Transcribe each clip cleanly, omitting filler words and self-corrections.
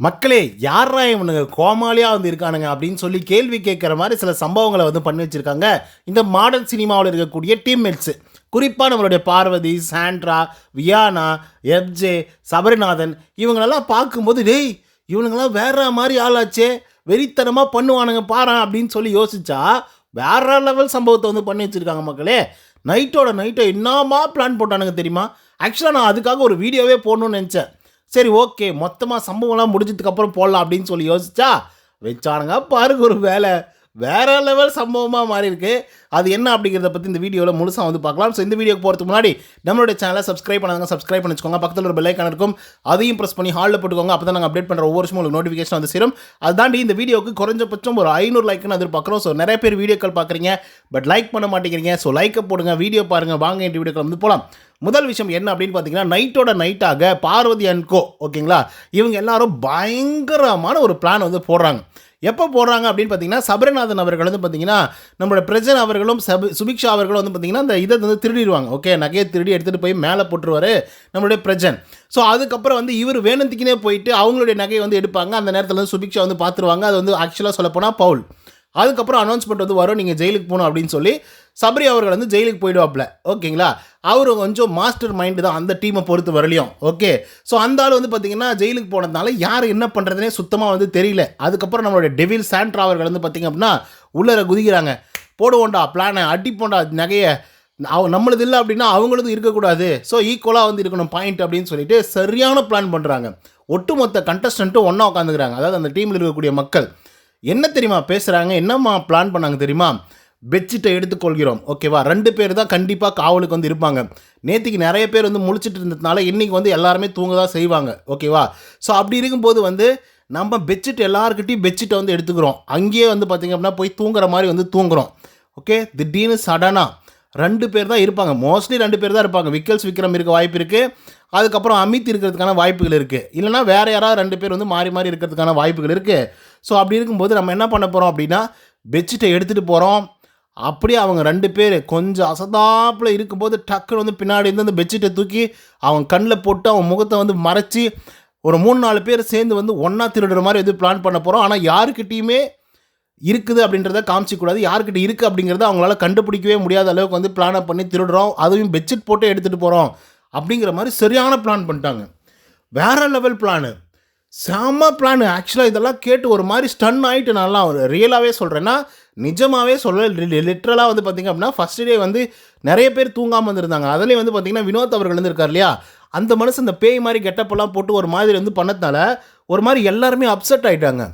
மக்களே யாரா இவனுங்க கோமாளியா வந்து இருக்கானுங்க அப்படின்னு சொல்லி கேள்வி கேட்குற மாதிரி சில சம்பவங்களை வந்து பண்ணி வச்சிருக்காங்க இந்த மாடர்ன் சினிமாவில் இருக்கக்கூடிய டீம்மேட்ஸு. குறிப்பாக நம்மளுடைய பார்வதி, சாண்ட்ரா, வியானா, எஃப்ஜே, சபரிநாதன் இவங்களெல்லாம் பார்க்கும்போது டேய் இவனுங்கெல்லாம் வேற மாதிரி ஆளாச்சே, வெறித்தனமாக பண்ணுவானுங்க பாரு அப்படின்னு சொல்லி யோசிச்சா வேற லெவல் சம்பவத்தை வந்து பண்ணி வச்சுருக்காங்க மக்களே. நைட்டோட நைட்டை என்னமா பிளான் போட்டானுங்க தெரியுமா? ஆக்சுவலாக நான் அதுக்காக ஒரு வீடியோவே போடணும்னு நினச்சேன். சரி ஓகே, மொத்தமாக சம்பவம்லாம் முடிஞ்சதுக்கப்புறம் போடலாம் அப்படின்னு சொல்லி யோசிச்சா வச்சானுங்க பாருங்க ஒரு வேலை. வேற லெவல் சம்பவமாக மாறி இருக்கு. அது என்ன அப்படிங்கிறத பற்றி இந்த வீடியோவில் முழுசாக வந்து பார்க்கலாம். ஸோ இந்த வீடியோக்கு போகிறதுக்கு முன்னாடி நம்மளுடைய சேனலை சப்ஸ்கிரைப் பண்ணாங்க, சப்ஸ்கிரைப் பண்ணி வச்சுக்கோங்க. பக்கத்தில் ஒரு பெல் ஐக்கான் இருக்கும், அதையும் ப்ரெஸ் பண்ணி ஹாலில் போட்டுக்கோங்க. அப்போ தான் நாங்கள் அப்டேட் பண்ணுற ஒவ்வொரு வருஷமும் உங்களுக்கு நோட்டிஃபிகேஷன் வந்து சேரும். அதுதாண்டி இந்த வீடியோக்கு குறைஞ்சபட்சம் ஒரு 500 லைக்னு எதிர்பார்க்குறோம். ஸோ நிறைய பேர் வீடியோக்கள் பார்க்குறீங்க, பட் லைக் பண்ண மாட்டேங்கிறீங்க. ஸோ லைக்கை போடுங்க, வீடியோ பாருங்கள், வாங்க இந்த வீடியோக்கள் வந்து போகலாம். முதல் விஷயம் என்ன அப்படின்னு பார்த்தீங்கன்னா, நைட்டோட நைட்டாக பார்வதி அண்ட் கோ ஓகேங்களா, இவங்க எல்லாரும் பயங்கரமான ஒரு பிளான் வந்து போடுறாங்க. எப்போ போடுறாங்க அப்படின்னு பார்த்தீங்கன்னா, சபரிநாதன் அவர்கள் வந்து பார்த்தீங்கன்னா நம்மளோட பிரஜன் அவர்களும் சுபிக்ஷா அவர்களும் வந்து பார்த்தீங்கன்னா அந்த இதை வந்து திருடிடுவாங்க. ஓகே, நகையை திருடி எடுத்துகிட்டு போய் மேலே போட்டுருவார் நம்மளுடைய பிரஜன். ஸோ அதுக்கப்புறம் வந்து இவர் வேணுத்துக்கினே போயிட்டு அவங்களுடைய நகையை வந்து எடுப்பாங்க. அந்த நேரத்தில் வந்து சுபிக்ஷா வந்து பார்த்துருவாங்க. அது வந்து ஆக்சுவலாக சொல்லப்போனால் பவுல். அதுக்கப்புறம் அனௌன்ஸ்மெண்ட் வந்து வரும், நீங்கள் ஜெயிலுக்கு போகணும் அப்படின்னு சொல்லி சபரி அவர்கள் வந்து ஜெயிலுக்கு போயிடுவாப்ல. ஓகேங்களா, அவர் கொஞ்சம் மாஸ்டர் மைண்டு தான் அந்த டீமை பொறுத்து வரலையும். ஓகே, ஸோ அந்த ஆள் வந்து பார்த்தீங்கன்னா ஜெயிலுக்கு போனதுனால யார் என்ன பண்ணுறதுனே சுத்தமாக வந்து தெரியல. அதுக்கப்புறம் நம்மளுடைய டெவில் சாண்ட்ரா அவர்கள் வந்து பார்த்திங்க அப்படின்னா உள்ளர குதிக்கிறாங்க. போடுவோண்டா பிளானை, அடிப்போண்டா நகையை, நம்மளது இல்லை அப்படின்னா அவங்களது இருக்கக்கூடாது, ஸோ ஈக்குவலாக வந்து இருக்கணும் பாயிண்ட் அப்படின்னு சொல்லிட்டு சரியான பிளான் பண்ணுறாங்க. ஒட்டுமொத்த கண்டஸ்டண்ட்டும் ஒன்றா உட்காந்துக்கிறாங்க. அதாவது அந்த டீமில் இருக்கக்கூடிய மக்கள் என்ன தெரியுமா பேசுகிறாங்க, என்னம்மா பிளான் பண்ணாங்க தெரியுமா? பெட்ஷீட்டை எடுத்துக்கொள்கிறோம். ஓகேவா, 2 பேர் தான் கண்டிப்பாக காவலுக்கு வந்து இருப்பாங்க. நேற்றுக்கு நிறைய பேர் வந்து முழிச்சிட்டு இருந்ததுனால இன்றைக்கி வந்து எல்லாருமே தூங்க தான் செய்வாங்க. ஓகேவா, ஸோ அப்படி இருக்கும்போது வந்து நம்ம பெட்ஷீட் எல்லாருக்கிட்டையும் பெட்ஷீட்டை வந்து எடுத்துக்கிறோம். அங்கேயே வந்து பார்த்திங்க அப்படின்னா போய் தூங்குற மாதிரி வந்து தூங்குறோம். ஓகே, திடீர்னு சடனாக 2 பேர் தான் இருப்பாங்க. மோஸ்ட்லி 2 பேர் தான் இருப்பாங்க. விக்கல்ஸ் விக்ரம் இருக்க வாய்ப்பு இருக்குது. அதுக்கப்புறம் அமித் இருக்கிறதுக்கான வாய்ப்புகள் இருக்குது. இல்லைனா வேறு யாராவது 2 பேர் வந்து மாறி மாறி இருக்கிறதுக்கான வாய்ப்புகள் இருக்குது. ஸோ அப்படி இருக்கும்போது நம்ம என்ன பண்ண போகிறோம் அப்படின்னா, பெட்ஷீட்டை எடுத்துகிட்டு போகிறோம். அப்படியே அவங்க 2 பேர் கொஞ்சம் அசதாப்பில் இருக்கும்போது டக்குன்னு வந்து பின்னாடி இருந்து அந்த பெட்ஷீட்டை தூக்கி அவங்க கண்ணில் போட்டு அவங்க முகத்தை வந்து மறைச்சி ஒரு 3-4 பேர் சேர்ந்து வந்து ஒன்றா திருடுற மாதிரி எது பிளான் பண்ண போகிறோம். ஆனால் யாருக்கிட்டையுமே இருக்குது அப்படின்றத காமிச்சிக்கூடாது. யாருக்கிட்ட இருக்குது அப்படிங்கிறத அவங்களால கண்டுபிடிக்கவே முடியாத அளவுக்கு வந்து பிளானை பண்ணி திருடுறோம். அதுவும் பெட்ஷீட் போட்டு எடுத்துகிட்டு போகிறோம் அப்படிங்கிற மாதிரி சரியான பிளான் பண்ணிட்டாங்க. வேறு லெவல் பிளானு, செம்ம பிளான். ஆக்சுவலாக இதெல்லாம் கேட்டு ஒரு மாதிரி ஸ்டன் ஆகிட்டு நல்லா ரியலாகவே சொல்கிறேன்னா, நிஜமாகவே சொல்ல லிட்ரலாக வந்து பார்த்திங்க அப்படின்னா ஃபஸ்ட் டே வந்து நிறைய பேர் தூங்காமல் வந்துருந்தாங்க. அதுலேயும் வந்து பார்த்திங்கன்னா வினோத் அவர்கள் வந்து இருக்கார் இல்லையா, அந்த மனுஷன் இந்த பேய் மாதிரி கெட்டப்பெல்லாம் போட்டு ஒரு மாதிரி வந்து பண்ணதுனால ஒரு மாதிரி எல்லாருமே அப்செட் ஆகிட்டாங்க.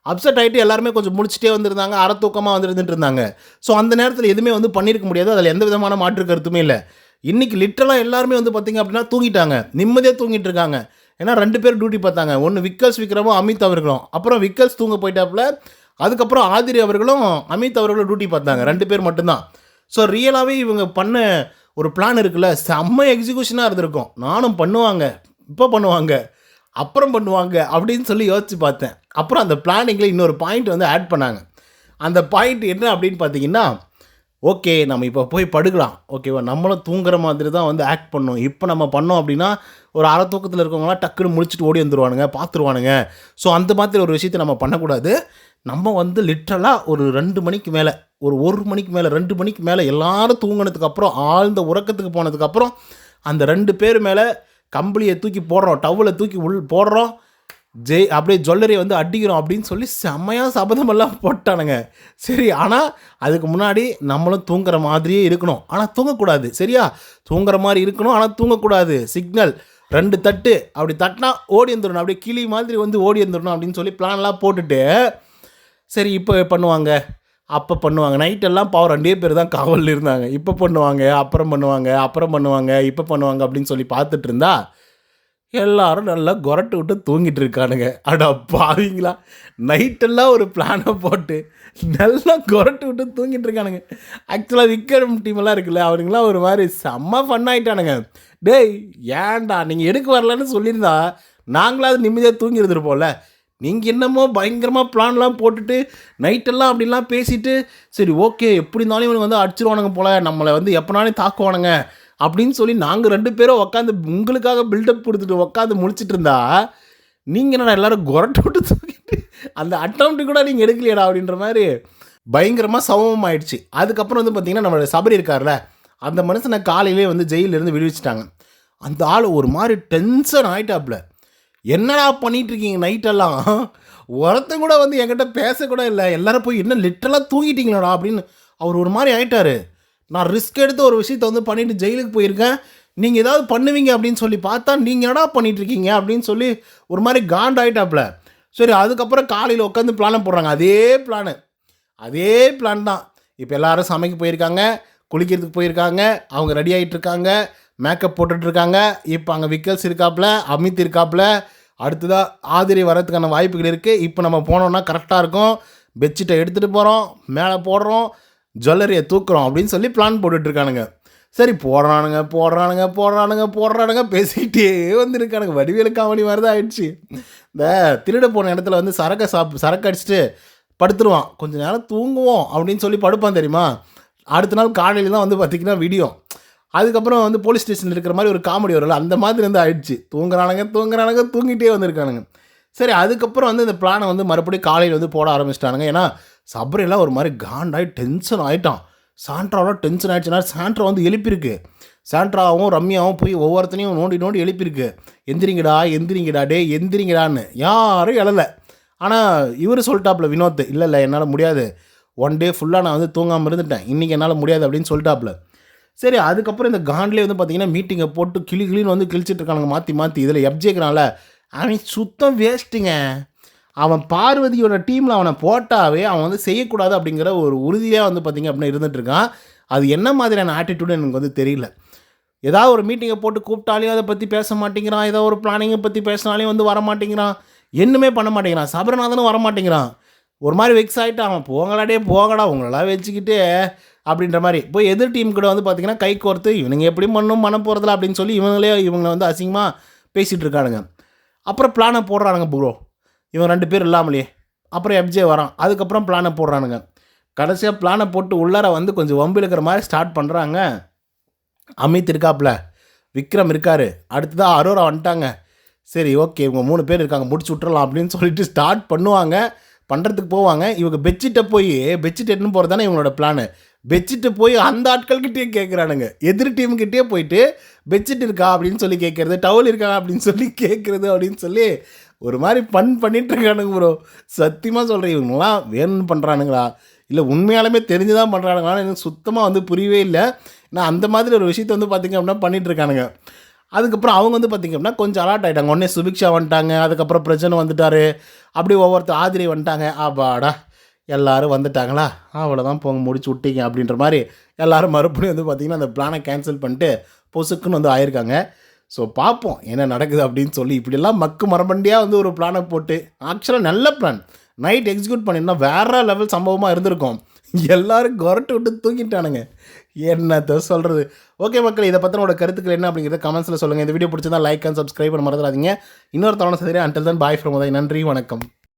அப்செட் ஆகிட்டு எல்லாருமே கொஞ்சம் முடிச்சுட்டே வந்துருந்தாங்க, அரை தூக்கமாக வந்துருந்துட்டு இருந்தாங்க. ஸோ அந்த நேரத்தில் எதுவுமே வந்து பண்ணியிருக்க முடியாது. அதில் எந்த விதமான மாற்று கருத்துமே இல்லை. இன்றைக்கி லிட்ரலாக எல்லாருமே வந்து பார்த்திங்க அப்படின்னா தூங்கிட்டாங்க, நிம்மதியாக தூங்கிட்டு இருக்காங்க. ஏன்னா 2 பேர் டியூட்டி பார்த்தாங்க. ஒன்று விக்கல்ஸ் விக்ரமும் அமித் அவர்களும். அப்புறம் விக்கல்ஸ் தூங்க போயிட்டாப்புல. அதுக்கப்புறம் ஆதிரி அவர்களும் அமித் அவர்களும் டியூட்டி பார்த்தாங்க. 2 பேர் மட்டும்தான். ஸோ ரியலாகவே இவங்க பண்ண ஒரு பிளான் இருக்குல்ல, செம்ம எக்ஸிக்யூஷனாக இருந்திருக்கும். நானும் பண்ணுவாங்க, இப்போ பண்ணுவாங்க, அப்புறம் பண்ணுவாங்க அப்படின்னு சொல்லி யோசித்து பார்த்தேன். அப்புறம் அந்த பிளானிங்கில் இன்னொரு பாயிண்ட் வந்து ஆட் பண்ணாங்க. அந்த பாயிண்ட் என்ன அப்படின்னு பார்த்தீங்கன்னா, ஓகே நம்ம இப்போ போய் படுக்கலாம். ஓகேவா, நம்மளும் தூங்குற மாதிரி தான் வந்து ஆக்ட் பண்ணோம். இப்போ நம்ம பண்ணோம் அப்படின்னா ஒரு அரை தூக்கத்தில் இருக்கவங்களாம் டக்குன்னு முடிச்சுட்டு ஓடி வந்துடுவானுங்க, பார்த்துருவானுங்க. ஸோ அந்த மாதிரி ஒரு விஷயத்தை நம்ம பண்ணக்கூடாது. நம்ம வந்து லிட்ரலாக ஒரு 2 மணிக்கு மேலே, ஒரு 1 மணிக்கு மேலே, 2 மணிக்கு மேலே எல்லோரும் தூங்கினதுக்கப்புறம் ஆழ்ந்த உறக்கத்துக்கு போனதுக்கப்புறம் அந்த 2 பேர் மேலே கம்பளியை தூக்கி போடுறோம், டவலை தூக்கி போடுறோம், அப்படியே ஜுவல்லரியை வந்து அடிக்கிறோம் அப்படின்னு சொல்லி செம்மையாக சபதமெல்லாம் போட்டானுங்க. சரி, ஆனால் அதுக்கு முன்னாடி நம்மளும் தூங்குற மாதிரியே இருக்கணும், ஆனால் தூங்கக்கூடாது. சரியா, தூங்குற மாதிரி இருக்கணும் ஆனால் தூங்கக்கூடாது. சிக்னல் 2 தட்டு, அப்படி தட்டினா ஓடி வந்துடணும், அப்படியே கிளி மாதிரி வந்து ஓடி வந்துடணும் அப்படின்னு சொல்லி பிளான்லாம் போட்டுட்டு சரி இப்போ பண்ணுவாங்க, அப்போ பண்ணுவாங்க. நைட்டெல்லாம் பாவம் 2 பேர் தான் காவலில் இருந்தாங்க. இப்போ பண்ணுவாங்க, அப்புறம் பண்ணுவாங்க, அப்புறம் பண்ணுவாங்க, இப்போ பண்ணுவாங்க அப்படின்னு சொல்லி பார்த்துட்டு இருந்தா எல்லாரும் நல்லா கொரட்டு விட்டு தூங்கிட்டு இருக்கானுங்க. அடா பாவீங்களா, நைட்டெல்லாம் ஒரு பிளானை போட்டு நல்லா கொரட்டு விட்டு தூங்கிட்டு இருக்கானுங்க. ஆக்சுவலாக விக்ரம் டீமெல்லாம் இருக்குல்ல, அவனுங்களாம் ஒரு மாதிரி செம்ம ஃபன் ஆகிட்டானுங்க. டேய் ஏன்டா நீங்கள் எடுக்க வரலன்னு சொல்லியிருந்தா நாங்களாவது நிம்மதியாக தூங்கி இருந்துருப்போம்ல. நீங்கள் என்னமோ பயங்கரமாக பிளான்லாம் போட்டுட்டு நைட்டெல்லாம் அப்படிலாம் பேசிட்டு சரி ஓகே எப்படி இருந்தாலும் இவனுக்கு வந்து அடிச்சிருவானுங்க போல், நம்மளை வந்து எப்போனாலும் தாக்குவானுங்க அப்படின்னு சொல்லி நாங்கள் 2 பேரும் உட்காந்து உங்களுக்காக பில்டப் கொடுத்துட்டு உட்காந்து முடிச்சிட்டு இருந்தா நீங்கள் என்னடா எல்லாரும் கொரட்டை விட்டு தூக்கிட்டு அந்த அட்டம்ப்ட் கூட நீங்கள் எடுக்கலையடா அப்படின்ற மாதிரி பயங்கரமாக சமம் ஆயிடுச்சு. அதுக்கப்புறம் வந்து பார்த்திங்கன்னா நம்மளோட சபரி இருக்கார்ல, அந்த மனுஷனை காலையிலே வந்து ஜெயிலிருந்து விடுவிச்சிட்டாங்க. அந்த ஆள் ஒரு மாதிரி டென்ஷன் ஆகிட்டாப்புல. என்னடா பண்ணிகிட்டு இருக்கீங்க நைட்டெல்லாம், ஒருத்தன் கூட வந்து என்கிட்ட பேசக்கூட இல்லை, எல்லோரும் போய் என்ன லிட்டரலாக தூங்கிட்டீங்களாடா அப்படின்னு அவர் ஒரு மாதிரி ஆகிட்டார். நான் ரிஸ்க் எடுத்து ஒரு விஷயத்தை வந்து பண்ணிவிட்டு ஜெயிலுக்கு போயிருக்கேன், நீங்கள் ஏதாவது பண்ணுவீங்க அப்படின்னு சொல்லி பார்த்தா நீங்கள் என்னடா பண்ணிகிட்ருக்கீங்க அப்படின்னு சொல்லி ஒரு மாதிரி காண்டாயிட்டாப்புல. சரி, அதுக்கப்புறம் காலையில் உட்காந்து பிளானை போடுறாங்க. அதே பிளான் தான். இப்போ எல்லோரும் சமைக்க போயிருக்காங்க, குளிக்கிறதுக்கு போயிருக்காங்க, அவங்க ரெடி ஆகிட்டு இருக்காங்க, மேக்கப் போட்டுட்ருக்காங்க. இப்போ அங்கே விக்கல்ஸ் இருக்காப்புல, அமித் இருக்காப்புல, அடுத்ததாக ஆதிரி வரதுக்கான வாய்ப்புகள் இருக்குது. இப்போ நம்ம போனோன்னா கரெக்டாக இருக்கும். பெட்ஷீட்டை எடுத்துகிட்டு போகிறோம், மேலே போடுறோம், ஜுவல்லரியை தூக்குறோம் அப்படின்னு சொல்லி பிளான் போட்டுட்ருக்கானுங்க. சரி, போடுறானுங்க பேசிக்கிட்டே வந்துருக்கானுங்க. வடிவேலு காமெடி மாதிரி தான் ஆயிடுச்சு. இந்த திருட போன இடத்துல வந்து சரக்கு அடிச்சுட்டு படுத்துருவான், கொஞ்சம் நேரம் தூங்குவோம் அப்படின்னு சொல்லி படுப்பான் தெரியுமா. அடுத்த நாள் காலையில் தான் வந்து பார்த்திங்கன்னா வீடியோ. அதுக்கப்புறம் வந்து போலீஸ் ஸ்டேஷனில் இருக்கிற மாதிரி ஒரு காமெடி வரல, அந்த மாதிரி வந்து ஆயிடுச்சு. தூங்குறானுங்க தூங்கிட்டே வந்திருக்கானுங்க. சரி, அதுக்கப்புறம் வந்து இந்த பிளானை வந்து மறுபடியும் காலையில் வந்து போட ஆரம்பிச்சிட்டானுங்க. ஏன்னா சபரியெல்லாம் ஒரு மாதிரி காண்டாகி டென்ஷன் ஆகிட்டான். சாண்ட்ராவெலாம் டென்ஷன் ஆகிடுச்சுனா சாண்ட்ரா வந்து எழுப்பியிருக்கு. சாண்ட்ராவும் ரம்யாவும் போய் ஒவ்வொருத்தனையும் நோண்டி எழுப்பியிருக்கு. எந்திரிங்கடா டே எந்திரிங்கடான்னு. யாரும் எழலை. ஆனால் இவர் சொல்லிட்டாப்புல வினோத், இல்லை என்னால் முடியாது, ஒன் டே ஃபுல்லாக நான் வந்து தூங்காமல் இருந்துட்டேன், இன்றைக்கி என்னால் முடியாது அப்படின்னு சொல்லிட்டாப்புல. சரி, அதுக்கப்புறம் இந்த காண்ட்லேயே வந்து பார்த்திங்கன்னா மீட்டிங்கை போட்டு கிளின்னு வந்து கிழிச்சிட்டு இருக்கானுங்க மாற்றி. இதில் எப்ஜேக்கிறான்ல, அவன் சுத்தம் வேஸ்ட்டுங்க. அவன் பார்வதியோட டீமில் அவனை போட்டாவே அவன் வந்து செய்யக்கூடாது அப்படிங்கிற ஒரு உறுதியாக வந்து பார்த்திங்க அப்படின்னு இருந்துகிட்ருக்கான். அது என்ன மாதிரியான ஆட்டிடியூடு எனக்கு வந்து தெரியல. ஏதாவது ஒரு மீட்டிங்கை போட்டு கூப்பிட்டாலையும் அதை பற்றி பேச மாட்டேங்கிறான், ஏதோ ஒரு பிளானிங்கை பற்றி பேசினாலையும் வந்து வர மாட்டேங்கிறான், என்னமே பண்ண மாட்டேங்கிறான். சபரநாதனும் வர மாட்டேங்கிறான். ஒரு மாதிரி வெக்ஸ் ஆகிட்டு அவன் போங்கடா உங்களெல்லாம் வச்சுக்கிட்டு அப்படின்ற மாதிரி போய் எதிர் டீம் கூட வந்து பார்த்திங்கன்னா கை கோர்த்து இவனுங்க எப்படி பண்ண போகிறதில்ல அப்படின்னு சொல்லி இவங்களை வந்து அசிங்கமாக பேசிகிட்டு இருக்கானுங்க. அப்புறம் பிளானை போடுறானுங்க ப்ரோ, இவன் 2 பேர் இல்லாமலே. அப்புறம் எப்ஜே வரான், அதுக்கப்புறம் பிளானை போடுறானுங்க. கடைசியாக பிளானை போட்டு உள்ளார வந்து கொஞ்சம் வம்பு இழுக்கிற மாதிரி ஸ்டார்ட் பண்ணுறாங்க. அமித் இருக்காப்புல, விக்ரம் இருக்கார், அடுத்ததாக அரோரா வந்துட்டாங்க. சரி, ஓகே, இவங்க 3 பேர் இருக்காங்க, முடிச்சு விட்றலாம் அப்படின்னு சொல்லிட்டு ஸ்டார்ட் பண்ணுறதுக்கு போவாங்க. இவங்க பெட்ஷீட் எடுத்துன்னு போகிறது தானே இவங்களோட பிளானு. பெட்ஷீட்டு போய் அந்த ஆட்கள்கிட்டே கேட்குறானுங்க. எதிர் டீமுக்கிட்டே போயிட்டு பெட்ஷீட் இருக்கா அப்படின்னு சொல்லி கேட்குறது, டவல் இருக்கா அப்படின்னு சொல்லி கேட்குறது அப்படின்னு சொல்லி ஒரு மாதிரி பண்ணிட்டு இருக்கானுங்க ப்ரோ. சத்தியமாக சொல்கிறேன், இவங்களாம் வேணும்னு பண்ணுறானுங்களா இல்லை உண்மையாலுமே தெரிஞ்சு தான் பண்ணுறானுங்களான்னு எனக்கு சுத்தமாக வந்து புரியவே இல்லை. நான் அந்த மாதிரி ஒரு விஷயத்தை வந்து பார்த்திங்க அப்படின்னா பண்ணிகிட்ருக்கானுங்க. அதுக்கப்புறம் அவங்க வந்து பார்த்திங்க அப்படின்னா கொஞ்சம் அலாட் ஆகிட்டாங்க. உடனே சுபிக்ஷா வந்துட்டாங்க, அதுக்கப்புறம் பிரஜன் வந்துட்டார், அப்படி ஒவ்வொருத்தர் ஆதிரி வந்துட்டாங்க. ஆபாடா எல்லோரும் வந்துட்டாங்களா, அவ்வளோதான் போங்க முடிச்சு விட்டீங்க அப்படின்ற மாதிரி எல்லோரும் மறுபடியும் வந்து பார்த்திங்கன்னா அந்த பிளானை கேன்சல் பண்ணிட்டு பொசுக்குன்னு வந்து ஆயிருக்காங்க. ஸோ பார்ப்போம் என்ன நடக்குது அப்படின்னு சொல்லி. இப்படிலாம் மரமண்டியாக வந்து ஒரு பிளானை போட்டு ஆக்சுவலாக நல்ல பிளான் நைட் எக்ஸிக்யூட் பண்ணியிருந்தா வேறு லெவல் சம்பவமாக இருந்திருக்கும். எல்லோரும் கொரட்டு விட்டு தூக்கிட்டானுங்க, என்னத்தை சொல்கிறது. ஓகே மக்கள், இதை பற்றினோட கருத்துக்கள் என்ன அப்படிங்கிறத கமெண்ட்ஸில் சொல்லுங்கள். இந்த வீடியோ பிடிச்சதா லைக் அண்ட் சப்ஸ்கிரைப் பண்ண மறந்துடாதீங்க. இன்னொரு தவணை சரி, until then bye from Uday. நன்றி, வணக்கம்.